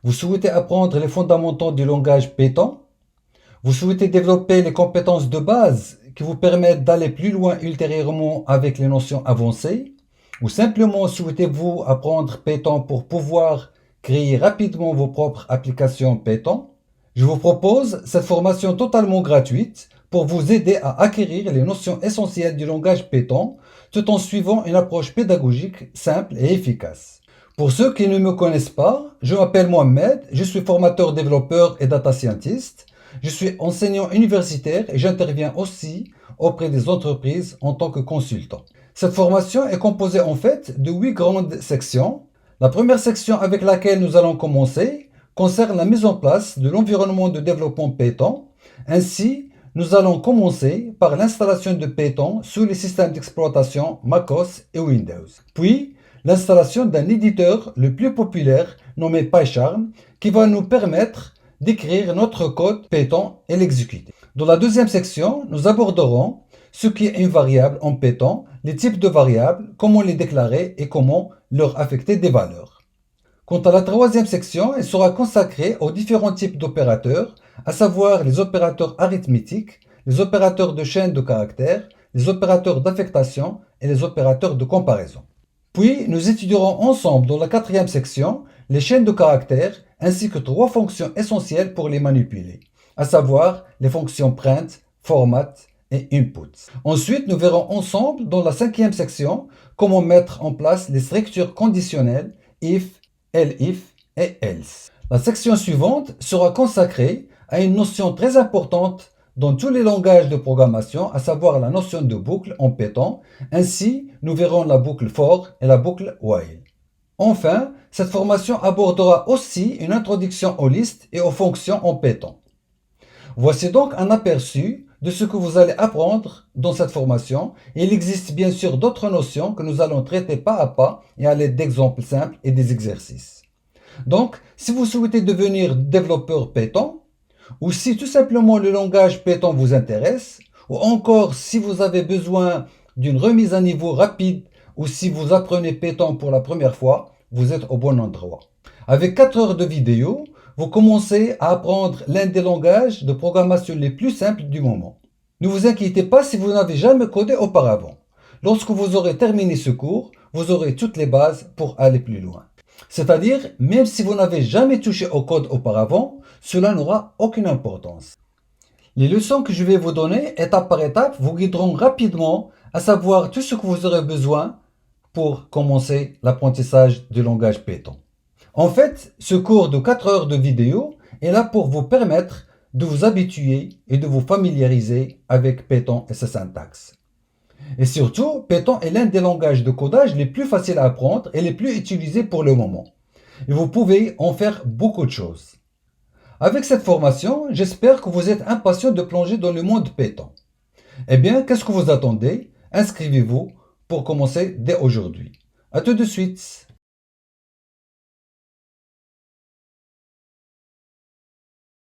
Vous souhaitez apprendre les fondamentaux du langage Python? Vous souhaitez développer les compétences de base qui vous permettent d'aller plus loin ultérieurement avec les notions avancées? Ou simplement souhaitez-vous apprendre Python pour pouvoir créer rapidement vos propres applications Python? Je vous propose cette formation totalement gratuite pour vous aider à acquérir les notions essentielles du langage Python tout en suivant une approche pédagogique simple et efficace. Pour ceux qui ne me connaissent pas, je m'appelle Mohamed, je suis formateur développeur et data scientist. Je suis enseignant universitaire et j'interviens aussi auprès des entreprises en tant que consultant. Cette formation est composée en fait de 8 grandes sections. La première section avec laquelle nous allons commencer concerne la mise en place de l'environnement de développement Python. Ainsi, nous allons commencer par l'installation de Python sous les systèmes d'exploitation macOS et Windows. Puis, l'installation d'un éditeur le plus populaire nommé PyCharm qui va nous permettre d'écrire notre code Python et l'exécuter. Dans la deuxième section, nous aborderons ce qui est une variable en Python, les types de variables, comment les déclarer et comment leur affecter des valeurs. Quant à la troisième section, elle sera consacrée aux différents types d'opérateurs, à savoir les opérateurs arithmétiques, les opérateurs de chaîne de caractères, les opérateurs d'affectation et les opérateurs de comparaison. Puis, nous étudierons ensemble dans la quatrième section les chaînes de caractères ainsi que 3 fonctions essentielles pour les manipuler, à savoir les fonctions print, format et input. Ensuite, nous verrons ensemble dans la cinquième section comment mettre en place les structures conditionnelles if, elif et else. La section suivante sera consacrée à une notion très importante dans tous les langages de programmation, à savoir la notion de boucle en Python. Ainsi, nous verrons la boucle for et la boucle while. Enfin, cette formation abordera aussi une introduction aux listes et aux fonctions en Python. Voici donc un aperçu de ce que vous allez apprendre dans cette formation. Il existe bien sûr d'autres notions que nous allons traiter pas à pas et à l'aide d'exemples simples et des exercices. Donc, si vous souhaitez devenir développeur Python, ou si tout simplement le langage Python vous intéresse, ou encore si vous avez besoin d'une remise à niveau rapide, ou si vous apprenez Python pour la première fois, vous êtes au bon endroit. Avec 4 heures de vidéo, vous commencez à apprendre l'un des langages de programmation les plus simples du moment. Ne vous inquiétez pas si vous n'avez jamais codé auparavant. Lorsque vous aurez terminé ce cours, vous aurez toutes les bases pour aller plus loin. C'est-à-dire, même si vous n'avez jamais touché au code auparavant, cela n'aura aucune importance. Les leçons que je vais vous donner, étape par étape, vous guideront rapidement à savoir tout ce que vous aurez besoin pour commencer l'apprentissage du langage Python. En fait, ce cours de 4 heures de vidéo est là pour vous permettre de vous habituer et de vous familiariser avec Python et sa syntaxe. Et surtout, Python est l'un des langages de codage les plus faciles à apprendre et les plus utilisés pour le moment. Et vous pouvez en faire beaucoup de choses. Avec cette formation, j'espère que vous êtes impatient de plonger dans le monde Python. Eh bien, qu'est-ce que vous attendez? Inscrivez-vous pour commencer dès aujourd'hui. À tout de suite.